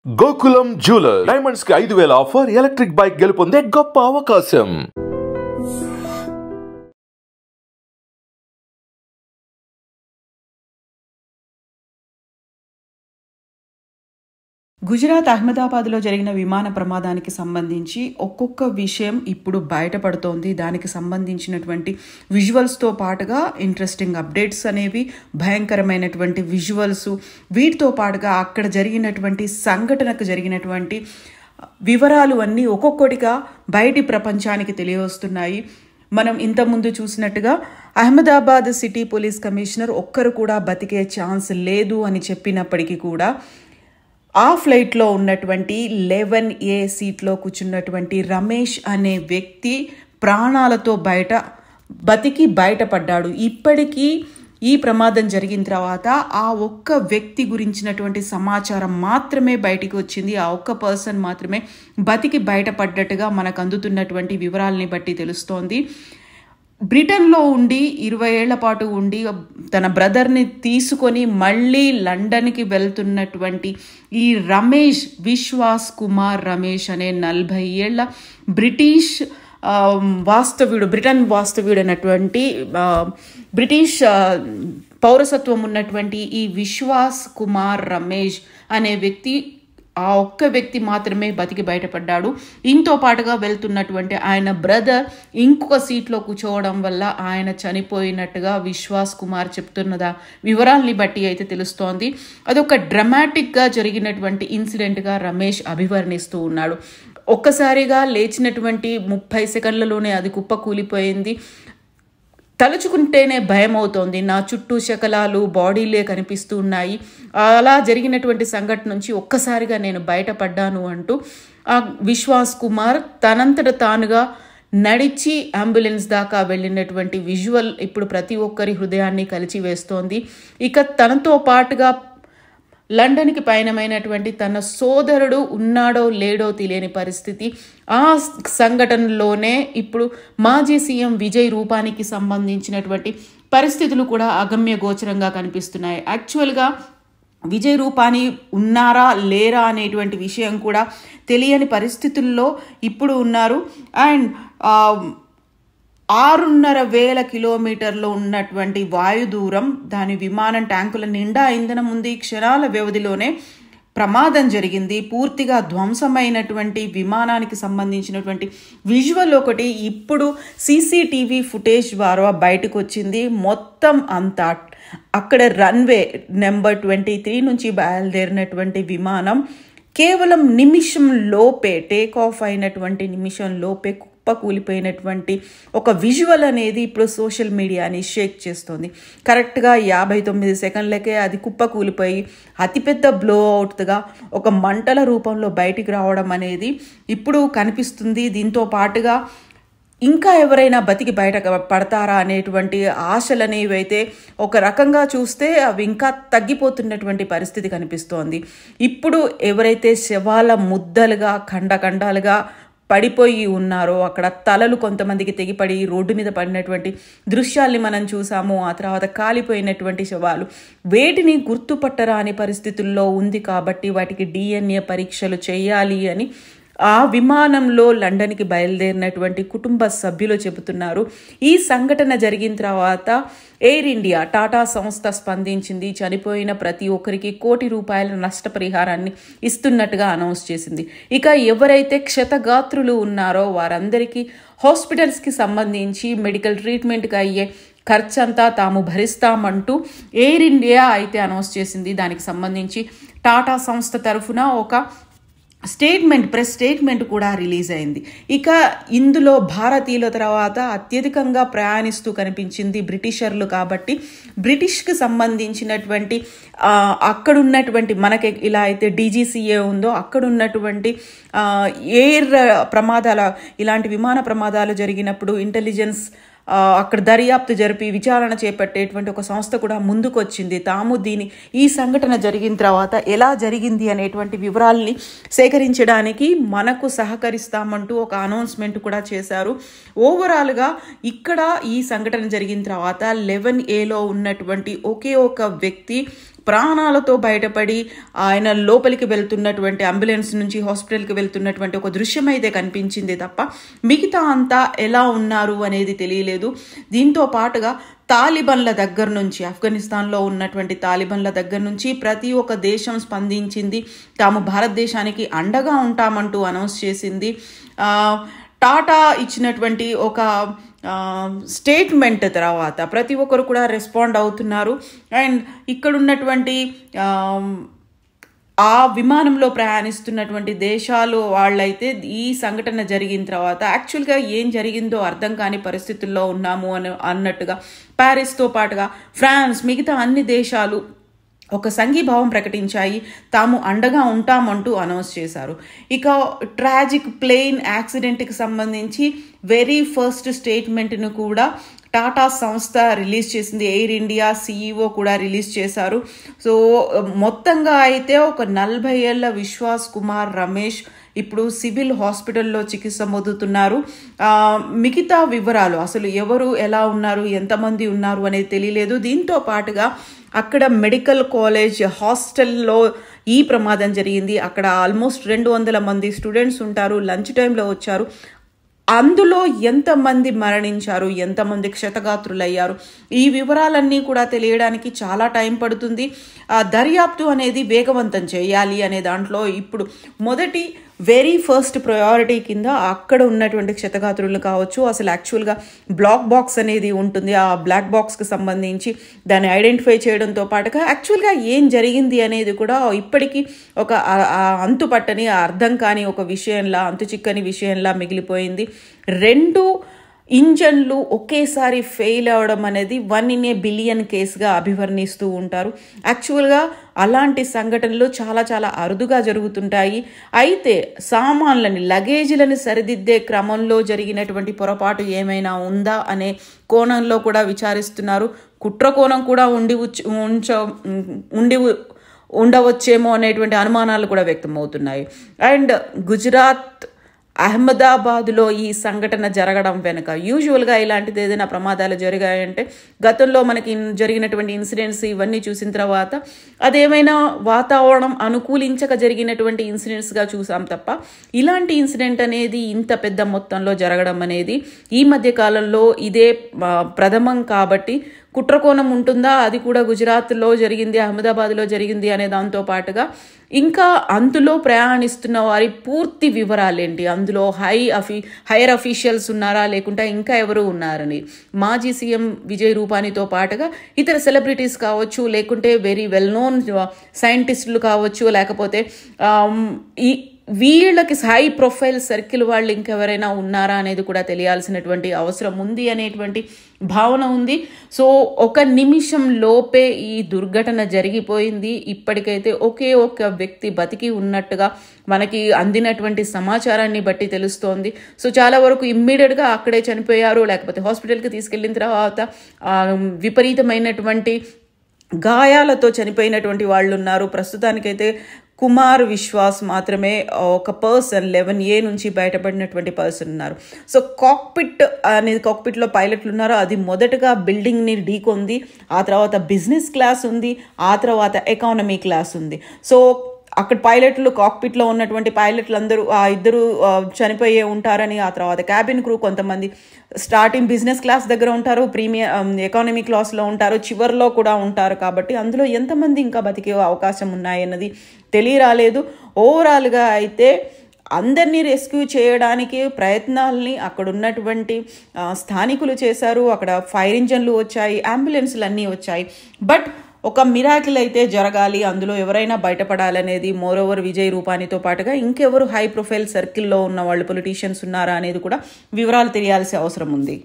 Gokulam jewellers diamonds కి 5,000 offer, electric bike గెలుపొందే గొప్ప అవకాశం. గుజరాత్ అహ్మదాబాద్లో జరిగిన విమాన ప్రమాదానికి సంబంధించి ఒక్కొక్క విషయం ఇప్పుడు బయటపడుతోంది. దానికి సంబంధించినటువంటి విజువల్స్తో పాటుగా ఇంట్రెస్టింగ్ అప్డేట్స్ అనేవి, భయంకరమైనటువంటి విజువల్స్, వీటితో పాటుగా అక్కడ జరిగినటువంటి సంఘటనకు జరిగినటువంటి వివరాలు అన్నీ ఒక్కొక్కటిగా బయటి ప్రపంచానికి తెలియవస్తున్నాయి. మనం ఇంతకుముందు చూసినట్టుగా అహ్మదాబాద్ సిటీ పోలీస్ కమిషనర్ ఒక్కరు కూడా బతికే ఛాన్స్ లేదు అని చెప్పినప్పటికీ కూడా ఆ ఫ్లైట్లో ఉన్నటువంటి 11A సీట్లో కూర్చున్నటువంటి రమేష్ అనే వ్యక్తి ప్రాణాలతో బతికి బయటపడ్డాడు. ఇప్పటికీ ఈ ప్రమాదం జరిగిన తర్వాత ఆ ఒక్క వ్యక్తి గురించినటువంటి సమాచారం మాత్రమే బయటికి వచ్చింది. ఆ ఒక్క పర్సన్ మాత్రమే బతికి బయటపడ్డట్టుగా మనకు అందుతున్నటువంటి వివరాలని బట్టి తెలుస్తోంది. బ్రిటన్లో ఉండి 20 ఏళ్ల పాటు ఉండి తన బ్రదర్ని తీసుకొని మళ్ళీ లండన్కి వెళ్తున్నటువంటి ఈ రమేష్, విశ్వాస్ కుమార్ రమేష్ అనే 40 ఏళ్ల బ్రిటిష్ బ్రిటన్ వాస్తవ్యుడు అయినటువంటి బ్రిటిష్ పౌరసత్వం ఉన్నటువంటి ఈ విశ్వాస్ కుమార్ రమేష్ అనే వ్యక్తి, ఆ ఒక్క వ్యక్తి మాత్రమే బతికి బయటపడ్డాడు. ఇంతో పాటుగా వెళ్తున్నటువంటి ఆయన బ్రదర్ ఇంకొక సీట్లో కూర్చోవడం వల్ల ఆయన చనిపోయినట్టుగా విశ్వాస్ కుమార్ చెప్తున్నదా వివరాల్ని బట్టి అయితే తెలుస్తోంది. అదొక డ్రమాటిక్గా జరిగినటువంటి ఇన్సిడెంట్గా రమేష్ అభివర్ణిస్తూ ఉన్నాడు. ఒక్కసారిగా లేచినటువంటి 30 సెకండ్లలోనే అది కుప్పకూలిపోయింది. తలుచుకుంటేనే భయం అవుతోంది. నా చుట్టూ శకలాలు, బాడీలే కనిపిస్తూ ఉన్నాయి. అలా జరిగినటువంటి సంఘటన నుంచి ఒక్కసారిగా నేను బయటపడ్డాను అంటూ ఆ విశ్వాస్ కుమార్ తనంతట తానుగా నడిచి అంబులెన్స్ దాకా వెళ్ళినటువంటి విజువల్ ఇప్పుడు ప్రతి ఒక్కరి హృదయాన్ని కలిచివేస్తోంది. ఇక తనతో పాటుగా లండన్కి పయనమైనటువంటి తన సోదరుడు ఉన్నాడో లేడో తెలియని పరిస్థితి. ఆ సంఘటనలోనే ఇప్పుడు మాజీ సీఎం విజయ్ రూపానికి సంబంధించినటువంటి పరిస్థితులు కూడా అగమ్య గోచరంగా కనిపిస్తున్నాయి. యాక్చువల్గా విజయ్ రూపాని ఉన్నారా లేరా అనేటువంటి విషయం కూడా తెలియని పరిస్థితుల్లో ఇప్పుడు ఉన్నారు. అండ్ 6,500 కిలోమీటర్లు ఉన్నటువంటి వాయు దూరం, దాని విమానం ట్యాంకుల నిండా ఇంధనం ఉంది. క్షణాల వ్యవధిలోనే ప్రమాదం జరిగింది. పూర్తిగా ధ్వంసమైనటువంటి విమానానికి సంబంధించినటువంటి విజువల్ ఒకటి ఇప్పుడు CCTV ఫుటేజ్ ద్వారా బయటకు వచ్చింది. మొత్తం అంతా అక్కడ రన్వే నెంబర్ 23 నుంచి బయలుదేరినటువంటి విమానం కేవలం నిమిషం లోపే, టేక్ ఆఫ్ అయినటువంటి నిమిషం లోపే కూలిపోయినటువంటి ఒక విజువల్ అనేది ఇప్పుడు సోషల్ మీడియాని షేక్ చేస్తుంది. కరెక్ట్గా 59 సెకండ్లకే అది కూలిపోయి అతిపెద్ద బ్లో అవుట్గా ఒక మంటల రూపంలో బయటికి రావడం అనేది ఇప్పుడు కనిపిస్తుంది. దీంతో పాటుగా ఇంకా ఎవరైనా బతికి బయట పడతారా అనేటువంటి ఆశలు అనేవి అయితే ఒక రకంగా చూస్తే అవి ఇంకా తగ్గిపోతున్నటువంటి పరిస్థితి కనిపిస్తోంది. ఇప్పుడు ఎవరైతే శవాల ముద్దలుగా ఖండాలుగా పడిపోయి ఉన్నారో, అక్కడ తలలు కొంతమందికి తెగిపడి రోడ్డు మీద పడినటువంటి దృశ్యాల్ని మనం చూసాము. ఆ తర్వాత కాలిపోయినటువంటి శవాలు, వేటిని గుర్తుపట్టరాని పరిస్థితుల్లో ఉంది కాబట్టి వాటికి DNA పరీక్షలు చేయాలి అని ఆ విమానంలో లండన్కి బయలుదేరినటువంటి కుటుంబ సభ్యులు చెబుతున్నారు. ఈ సంఘటన జరిగిన తర్వాత ఎయిర్ ఇండియా, టాటా సంస్థ స్పందించింది. చనిపోయిన ప్రతి ఒక్కరికి ₹1 కోటి నష్టపరిహారాన్ని ఇస్తున్నట్టుగా అనౌన్స్ చేసింది. ఇక ఎవరైతే క్షతగాత్రులు ఉన్నారో వారందరికీ హాస్పిటల్స్కి సంబంధించి మెడికల్ ట్రీట్మెంట్కి అయ్యే ఖర్చంతా తాము భరిస్తామంటూ ఎయిర్ ఇండియా అయితే అనౌన్స్ చేసింది. దానికి సంబంధించి టాటా సంస్థ తరఫున ఒక ప్రెస్ స్టేట్మెంట్ కూడా రిలీజ్ అయింది. ఇక ఇందులో భారతీయుల తర్వాత అత్యధికంగా ప్రయాణిస్తూ కనిపించింది బ్రిటిషర్లు కాబట్టి బ్రిటిష్కి సంబంధించినటువంటి అక్కడున్నటువంటి మనకి ఇలా అయితే DGCA ఉందో అక్కడున్నటువంటి ఎయిర్ ప్రమాదాల, ఇలాంటి విమాన ప్రమాదాలు జరిగినప్పుడు ఇంటెలిజెన్స్ అక్కడ దర్యాప్తు జరిపి విచారణ చేపట్టేటువంటి ఒక సంస్థ కూడా ముందుకు వచ్చింది. తాము ఈ సంఘటన జరిగిన తర్వాత ఎలా జరిగింది అనేటువంటి వివరాల్ని సేకరించడానికి మనకు సహకరిస్తామంటూ ఒక అనౌన్స్మెంట్ కూడా చేశారు. ఓవరాల్గా ఇక్కడ ఈ సంఘటన జరిగిన తర్వాత 11Aలో ఉన్నటువంటి ఒకే ఒక వ్యక్తి ప్రాణాలతో బయటపడి ఆయన లోపలికి వెళ్తున్నటువంటి అంబులెన్స్ నుంచి హాస్పిటల్కి వెళ్తున్నటువంటి ఒక దృశ్యం అయితే కనిపించింది తప్ప మిగతా అంతా ఎలా ఉన్నారు అనేది తెలియలేదు. దీంతో పాటుగా తాలిబన్ల దగ్గర నుంచి, ఆఫ్ఘనిస్తాన్లో ఉన్నటువంటి తాలిబన్ల దగ్గర నుంచి ప్రతి ఒక్క దేశం స్పందించింది. తాము భారతదేశానికి అండగా ఉంటామంటూ అనౌన్స్ చేసింది. టాటా ఇచ్చినటువంటి ఒక స్టేట్మెంట్ తర్వాత ప్రతి ఒక్కరు కూడా రెస్పాండ్ అవుతున్నారు. అండ్ ఇక్కడ ఉన్నటువంటి ఆ విమానంలో ప్రయాణిస్తున్నటువంటి దేశాలు వాళ్ళైతే ఈ సంఘటన జరిగిన తర్వాత యాక్చువల్గా ఏం జరిగిందో అర్థం కాని పరిస్థితుల్లో ఉన్నాము అన్నట్టుగా ప్యారిస్తో పాటుగా ఫ్రాన్స్, మిగతా అన్ని దేశాలు ఒక సంఘీభావం ప్రకటించాయి. తాము అండగా ఉంటామంటూ అనౌన్స్ చేశారు. ఇక ట్రాజిక్ ప్లేన్ యాక్సిడెంట్కి సంబంధించి వెరీ ఫస్ట్ స్టేట్మెంట్ను కూడా టాటా సంస్థ రిలీజ్ చేసింది. ఎయిర్ ఇండియా CEO కూడా రిలీజ్ చేశారు. సో మొత్తంగా అయితే ఒక 40 ఏళ్ల విశ్వాస్ కుమార్ రమేష్ ఇప్పుడు సివిల్ హాస్పిటల్లో చికిత్స పొందుతున్నారు. మిగతా వివరాలు అసలు ఎవరు ఎలా ఉన్నారు, ఎంతమంది ఉన్నారు అనేది తెలియలేదు. దీంతో పాటుగా అక్కడ మెడికల్ కాలేజ్ హాస్టల్లో ఈ ప్రమాదం జరిగింది. అక్కడ ఆల్మోస్ట్ 200 మంది స్టూడెంట్స్ ఉంటారు. లంచ్ టైంలో వచ్చారు. అందులో ఎంతమంది మరణించారు, ఎంతమంది క్షతగాత్రులయ్యారు, ఈ వివరాలన్నీ కూడా తెలియడానికి చాలా టైం పడుతుంది. దర్యాప్తు అనేది వేగవంతం చేయాలి అనే దాంట్లో ఇప్పుడు మొదటి వెరీ ఫస్ట్ ప్రయారిటీ కింద అక్కడ ఉన్నటువంటి క్షతగాత్రులు కావచ్చు, అసలు యాక్చువల్గా బ్లాక్ బాక్స్ అనేది ఉంటుంది. ఆ బ్లాక్ బాక్స్కి సంబంధించి దాన్ని ఐడెంటిఫై చేయడంతో పాటుగా యాక్చువల్గా ఏం జరిగింది అనేది కూడా ఇప్పటికీ ఒక అంతుపట్టని, అర్థం కాని ఒక విషయంలా, అంతు చిక్కని విషయంలా మిగిలిపోయింది. 2 ఇంజన్లు ఒకేసారి ఫెయిల్ అవ్వడం అనేది 1 in a billion కేసుగా అభివర్ణిస్తూ ఉంటారు. యాక్చువల్గా అలాంటి సంఘటనలు చాలా చాలా అరుదుగా జరుగుతుంటాయి. అయితే సామాన్లని, లగేజీలను సరిదిద్దే క్రమంలో జరిగినటువంటి పొరపాటు ఏమైనా ఉందా అనే కోణంలో కూడా విచారిస్తున్నారు. కుట్ర కోణం కూడా ఉండవచ్చేమో అనేటువంటి అనుమానాలు కూడా వ్యక్తమవుతున్నాయి. అండ్ గుజరాత్ అహ్మదాబాద్లో ఈ సంఘటన జరగడం వెనుక యూజువల్గా ఇలాంటిది ఏదైనా ప్రమాదాలు జరిగాయంటే గతంలో మనకి జరిగినటువంటి ఇన్సిడెంట్స్ ఇవన్నీ చూసిన తర్వాత అదేమైనా వాతావరణం అనుకూలించక జరిగినటువంటి ఇన్సిడెంట్స్గా చూసాం తప్ప ఇలాంటి ఇన్సిడెంట్ అనేది ఇంత పెద్ద మొత్తంలో జరగడం అనేది ఈ మధ్య కాలంలో ఇదే ప్రథమం. కాబట్టి కుట్రకోణం ఉంటుందా, అది కూడా గుజరాత్లో జరిగింది, అహ్మదాబాద్లో జరిగింది అనే దాంతో పాటుగా ఇంకా అందులో ప్రయాణిస్తున్న వారి పూర్తి వివరాలేంటి, అందులో హైయర్ అఫీషియల్స్ ఉన్నారా లేకుంటే ఇంకా ఎవరు ఉన్నారని మాజీ సీఎం విజయ్ రూపానీతో పాటుగా ఇతర సెలబ్రిటీస్ కావచ్చు, లేకుంటే వెరీ వెల్ నోన్ సైంటిస్టులు కావచ్చు, లేకపోతే వీళ్ళకి హై ప్రొఫైల్ సర్కిల్ వాళ్ళు ఇంకెవరైనా ఉన్నారా అనేది కూడా తెలియాల్సినటువంటి అవసరం ఉంది అనేటువంటి భావన ఉంది. సో 1 నిమిషం లోపే ఈ దుర్ఘటన జరిగిపోయింది. ఇప్పటికైతే ఒకే ఒక్క వ్యక్తి బతికి ఉన్నట్టుగా మనకి అందినటువంటి సమాచారాన్ని బట్టి తెలుస్తోంది. సో చాలా వరకు ఇమ్మీడియట్గా అక్కడే చనిపోయారు, లేకపోతే హాస్పిటల్కి తీసుకెళ్లిన తర్వాత విపరీతమైనటువంటి గాయాలతో చనిపోయినటువంటి వాళ్ళు ఉన్నారు. ప్రస్తుతానికైతే కుమార్ విశ్వాస్ మాత్రమే ఒక పర్సన్ 11A నుంచి బయటపడినటువంటి పర్సన్ ఉన్నారు. సో కాక్పిట్లో పైలట్లు ఉన్నారు. అది మొదటగా బిల్డింగ్ని ఢీకొంది, ఆ తర్వాత బిజినెస్ క్లాస్ ఉంది, ఆ తర్వాత ఎకానమీ క్లాస్ ఉంది. సో అక్కడ పైలట్లు, కాక్పిట్లో ఉన్నటువంటి పైలట్లు అందరూ ఇద్దరు చనిపోయే ఉంటారని, ఆ తర్వాత క్యాబిన్ క్రూ కొంతమంది స్టార్టింగ్ బిజినెస్ క్లాస్ దగ్గర ఉంటారు, ప్రీమియం ఎకానమీ క్లాస్లో ఉంటారు, చివర్లో కూడా ఉంటారు. కాబట్టి అందులో ఎంతమంది ఇంకా బతికే అవకాశం ఉన్నాయన్నది తెలియరాలేదు. ఓవరాల్గా అయితే అందరినీ రెస్క్యూ చేయడానికి ప్రయత్నాల్ని అక్కడ ఉన్నటువంటి స్థానికులు చేశారు. అక్కడ ఫైర్ ఇంజన్లు వచ్చాయి, అంబులెన్స్లు అన్నీ వచ్చాయి. బట్ ఒక మిరాకిల్ అయితే జరగాలి, అందులో ఎవరైనా బయటపడాలనేది, మోరోవర్ విజయ్ రూపానీతో పాటుగా ఇంకెవరు హై ప్రొఫైల్ సర్కిల్లో ఉన్న వాళ్ళు పొలిటీషియన్స్ ఉన్నారా అనేది కూడా వివరాలు తెలియాల్సిన అవసరం ఉంది.